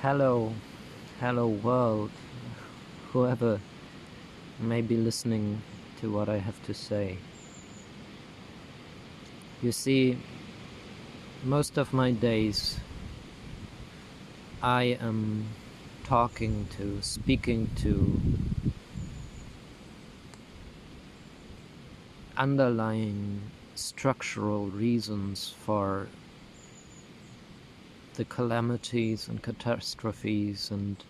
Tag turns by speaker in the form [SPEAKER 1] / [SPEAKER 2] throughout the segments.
[SPEAKER 1] Hello, hello world, whoever may be listening to what I have to say. You see, most of my days I am speaking to underlying structural reasons for the calamities and catastrophes and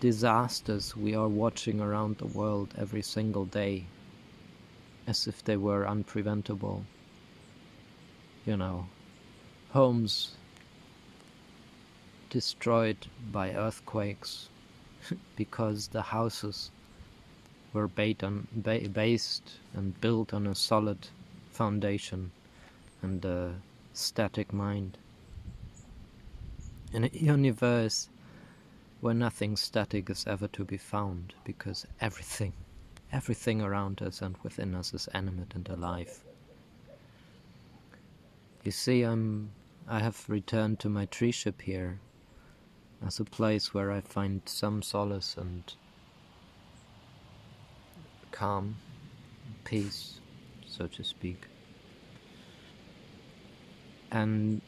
[SPEAKER 1] disasters we are watching around the world every single day, as if they were unpreventable. You know, homes destroyed by earthquakes because the houses were based and built on a solid foundation and a static mind. In a universe where nothing static is ever to be found, because everything around us and within us is animate and alive. You see, I have returned to my tree ship here as a place where I find some solace and calm, peace, so to speak. And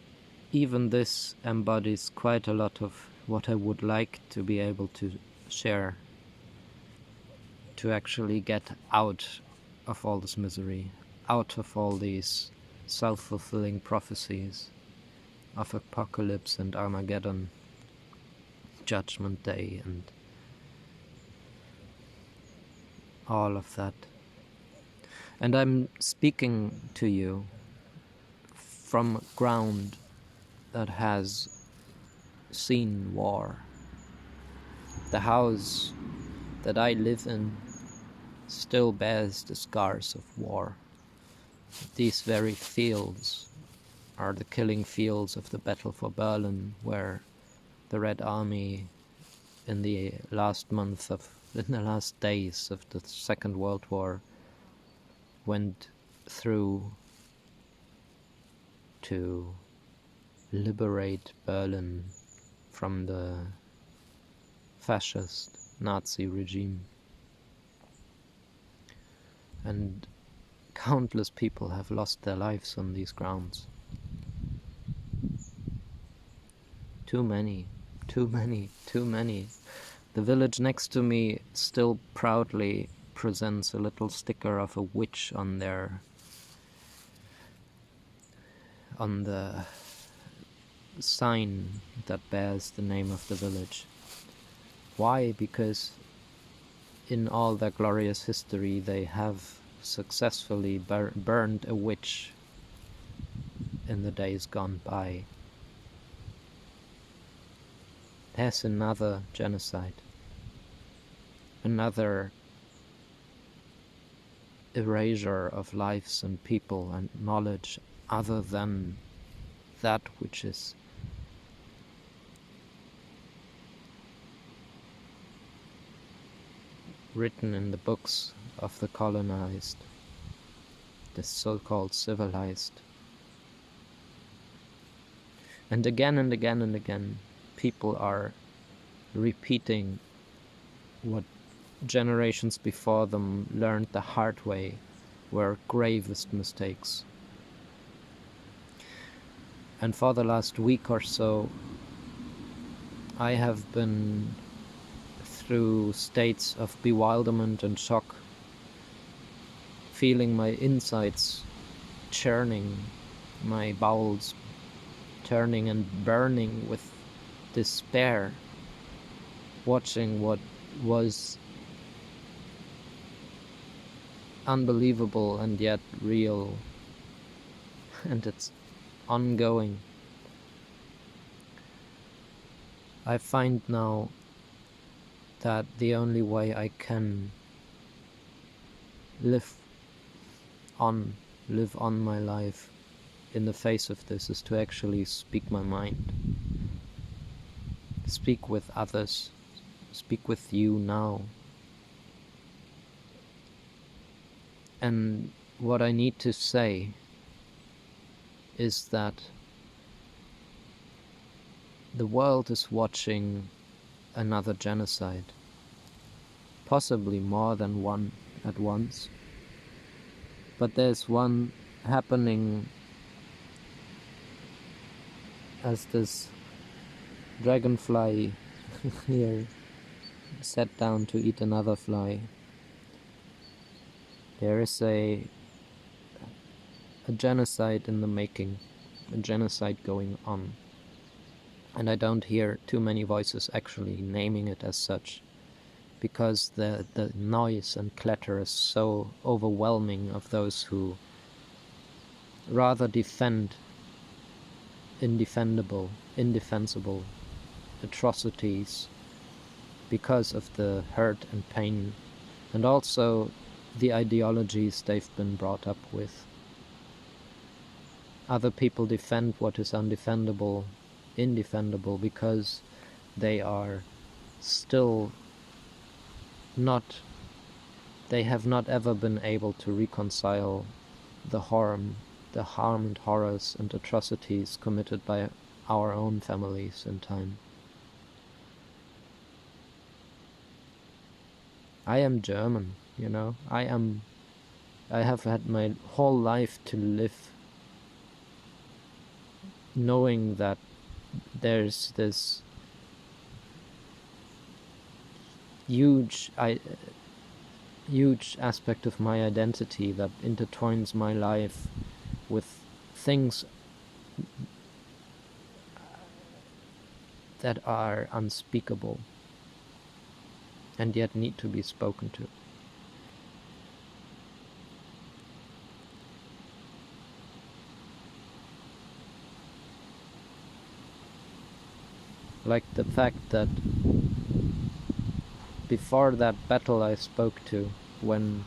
[SPEAKER 1] even this embodies quite a lot of what I would like to be able to share, to actually get out of all this misery, out of all these self-fulfilling prophecies of apocalypse and Armageddon, Judgment Day, and all of that. And I'm speaking to you from ground that has seen war. The house that I live in still bears the scars of war. These very fields are the killing fields of the Battle for Berlin, where the Red Army in the last days of the Second World War went through to liberate Berlin from the fascist Nazi regime. And countless people have lost their lives on these grounds. Too many. The village next to me still proudly presents a little sticker of a witch on the sign that bears the name of the village. Why? Because in all their glorious history they have successfully burned a witch in the days gone by. There's another genocide, another erasure of lives and people and knowledge other than that which is written in the books of the colonized, the so-called civilized. And again, people are repeating what generations before them learned the hard way were gravest mistakes. And for the last week or so, I have been through states of bewilderment and shock, feeling my insides churning, my bowels turning and burning with despair, watching what was unbelievable and yet real, and it's ongoing. I find now that the only way I can live on my life in the face of this is to actually speak my mind, speak with others, speak with you now. And what I need to say is that the world is watching another genocide, possibly more than one at once, but there's one happening as this dragonfly here sat down to eat another fly. There is a genocide in the making, a genocide going on. And I don't hear too many voices actually naming it as such, because the noise and clatter is so overwhelming of those who rather defend indefensible atrocities because of the hurt and pain, and also the ideologies they've been brought up with. Other people defend what is indefendable because they are still not, they have not ever been able to reconcile the harm and horrors and atrocities committed by our own families in time. I am German, you know. I have had my whole life to live knowing that there's this huge aspect of my identity that intertwines my life with things that are unspeakable and yet need to be spoken to. Like the fact that before that battle I spoke to, when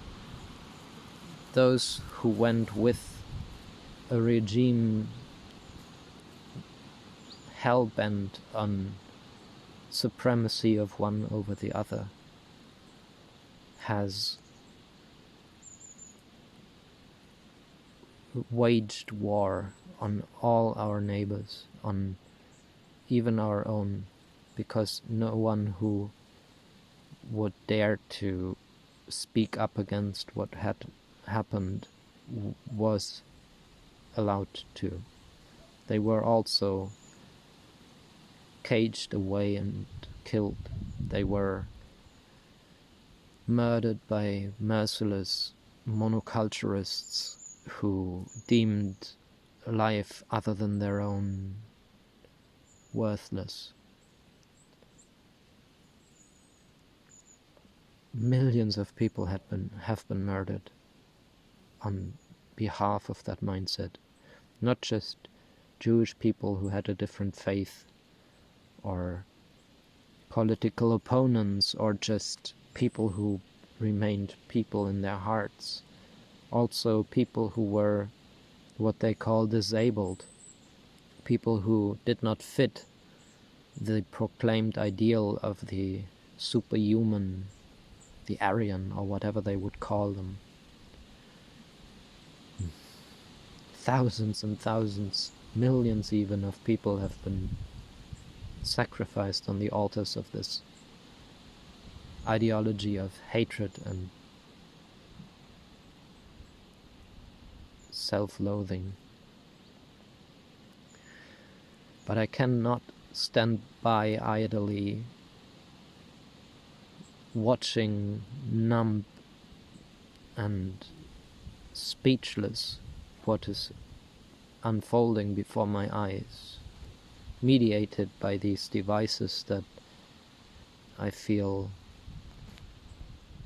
[SPEAKER 1] those who went with a regime hell-bent on supremacy of one over the other has waged war on all our neighbors, on even our own, because no one who would dare to speak up against what had happened was allowed to. They were also caged away and killed. They were murdered by merciless monoculturists who deemed life other than their own worthless. Millions of people have been murdered on behalf of that mindset. Not just Jewish people who had a different faith, or political opponents, or just people who remained people in their hearts. Also people who were what they call disabled, people who did not fit the proclaimed ideal of the superhuman, the Aryan, or whatever they would call them. Thousands and thousands, millions even, of people have been sacrificed on the altars of this ideology of hatred and self-loathing. But I cannot stand by idly watching, numb and speechless, what is unfolding before my eyes, mediated by these devices that I feel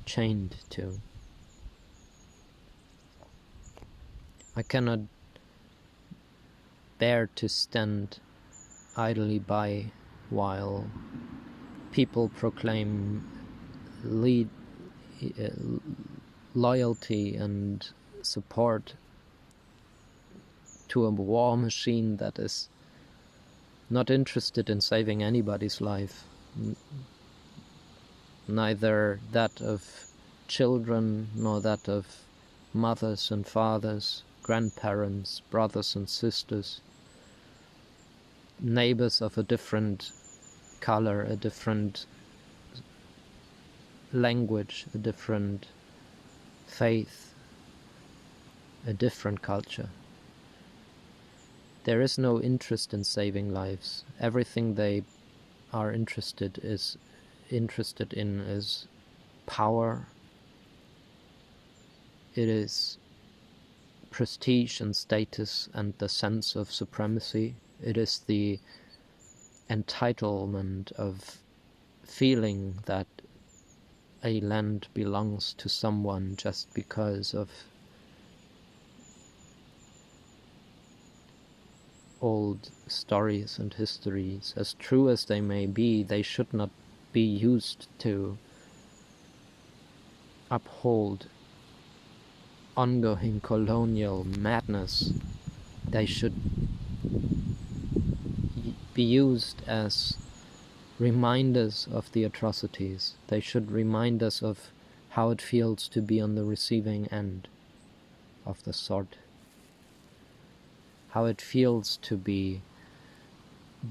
[SPEAKER 1] chained to. I cannot bear to stand idly by while people proclaim loyalty and support to a war machine that is not interested in saving anybody's life, neither that of children nor that of mothers and fathers, grandparents, brothers and sisters. neighbors of a different color, a different language, a different faith, a different culture. There is no interest in saving lives. Everything they are interested in is power. It is prestige and status and the sense of supremacy. It is the entitlement of feeling that a land belongs to someone just because of old stories and histories. As true as they may be, they should not be used to uphold ongoing colonial madness. They should be used as reminders of the atrocities. They should remind us of how it feels to be on the receiving end of the sword. How it feels to be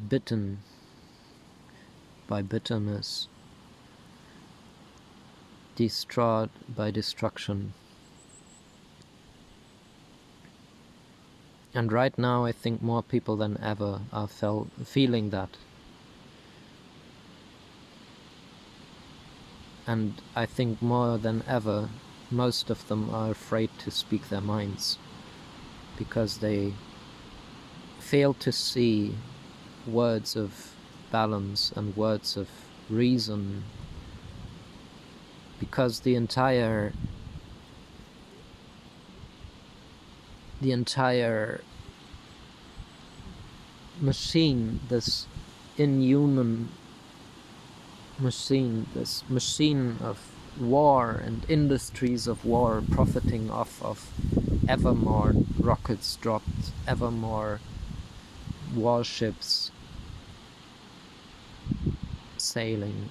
[SPEAKER 1] bitten by bitterness, distraught by destruction. And right now I think more people than ever are feeling that. And I think more than ever, most of them are afraid to speak their minds, because they fail to see words of balance and words of reason, because the entire machine, this inhuman machine, this machine of war and industries of war, profiting off of ever more rockets dropped, ever more warships sailing,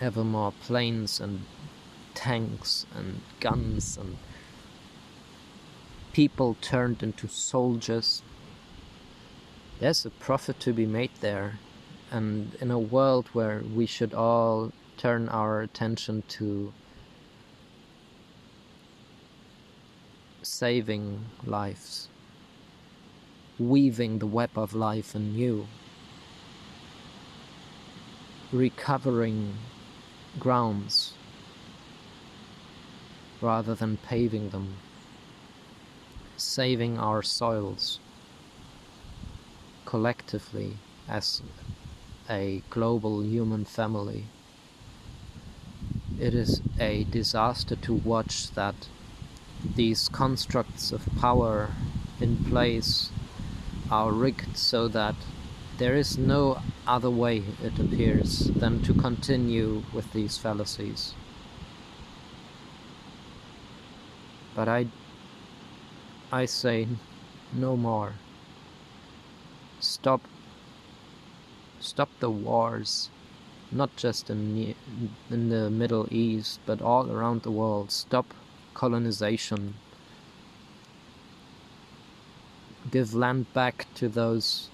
[SPEAKER 1] ever more planes and tanks and guns and people turned into soldiers. There's a profit to be made there, and in a world where we should all turn our attention to saving lives, weaving the web of life anew, recovering grounds rather than paving them, saving our soils collectively as a global human family. It is a disaster to watch that these constructs of power in place are rigged so that there is no other way, it appears, than to continue with these fallacies. But I say no more. Stop the wars, not just in the Middle East, but all around the world. Stop colonization. Give land back to those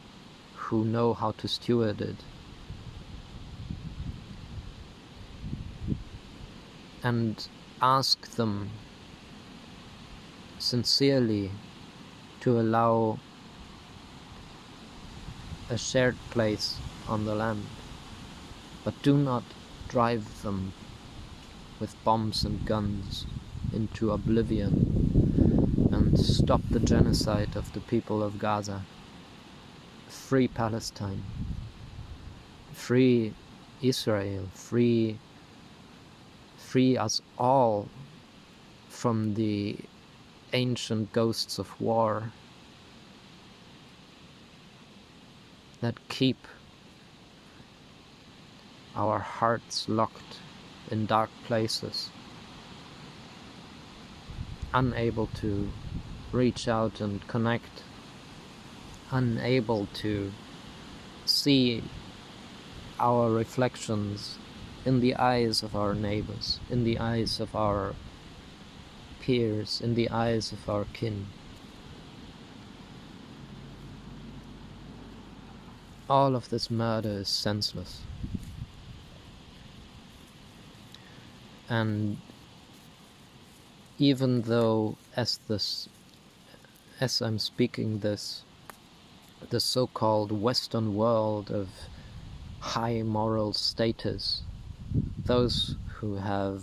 [SPEAKER 1] who know how to steward it. And ask them sincerely to allow a shared place on the land, but do not drive them with bombs and guns into oblivion, and stop the genocide of the people of Gaza. Free Palestine, free Israel, free us all from the ancient ghosts of war that keep our hearts locked in dark places, unable to reach out and connect, unable to see our reflections in the eyes of our neighbors, in the eyes of our peers, in the eyes of our kin. All of this murder is senseless. And even though as I'm speaking this, the so-called Western world of high moral status, those who have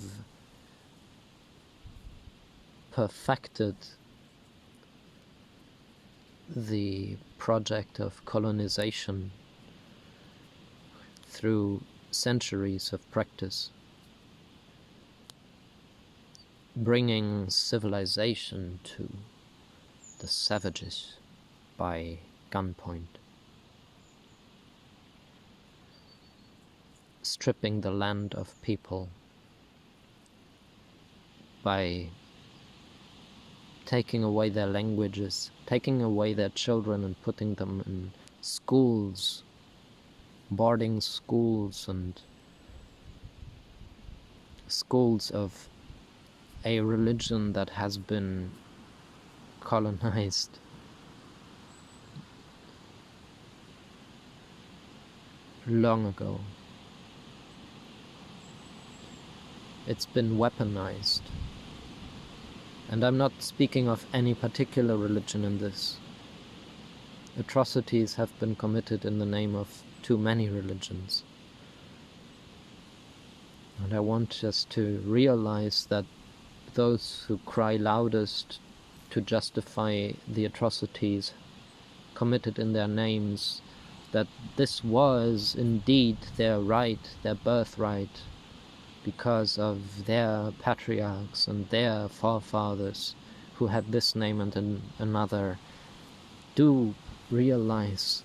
[SPEAKER 1] perfected the project of colonization through centuries of practice, bringing civilization to the savages by gunpoint, stripping the land of people by taking away their languages, taking away their children and putting them in schools, boarding schools and schools of a religion that has been colonized long ago. It's been weaponized. And I'm not speaking of any particular religion in this. Atrocities have been committed in the name of too many religions. And I want us to realize that those who cry loudest to justify the atrocities committed in their names, that this was indeed their right, their birthright, because of their patriarchs and their forefathers who had this name and another, do realize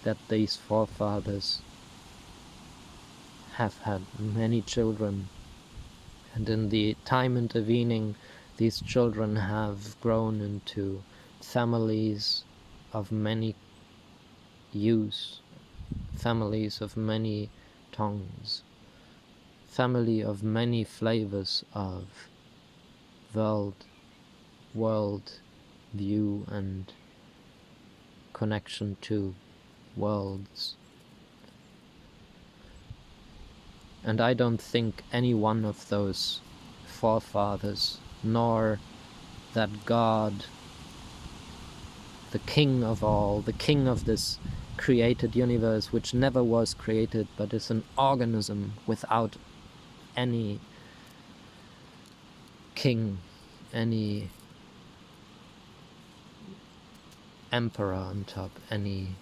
[SPEAKER 1] that these forefathers have had many children, and in the time intervening, these children have grown into families of many hues, families of many tongues, family of many flavors of world view and connection to worlds. And I don't think any one of those forefathers, nor that God, the king of all, the king of this created universe, which never was created but is an organism without any king, any emperor on top, any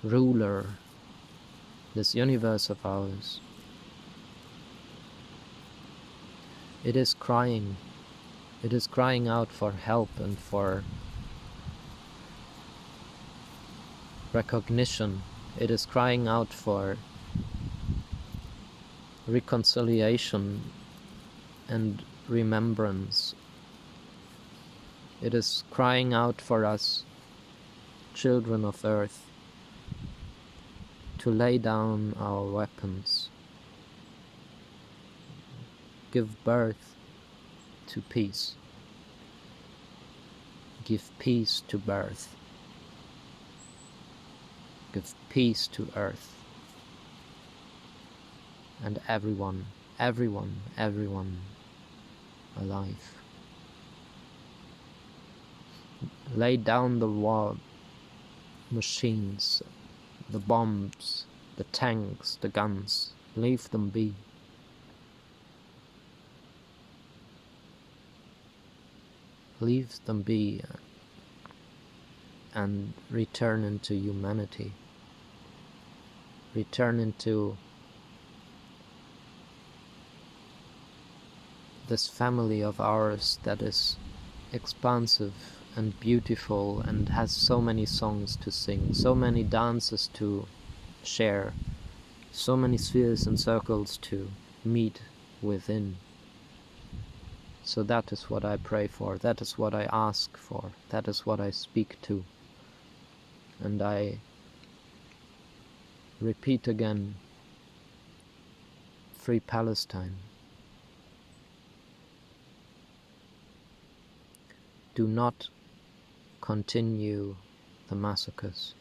[SPEAKER 1] ruler, this universe of ours, it is crying out for help and for recognition. It is crying out for reconciliation and remembrance. It is crying out for us, children of Earth, to lay down our weapons, give birth to peace, give peace to birth, give peace to Earth, and everyone alive. Lay down the war machines, the bombs, the tanks, the guns. Leave them be. Leave them be and return into humanity. Return into this family of ours that is expansive and beautiful and has so many songs to sing, so many dances to share, so many spheres and circles to meet within. So that is what I pray for, that is what I ask for, that is what I speak to. And I repeat again, free Palestine. Do not continue the massacres.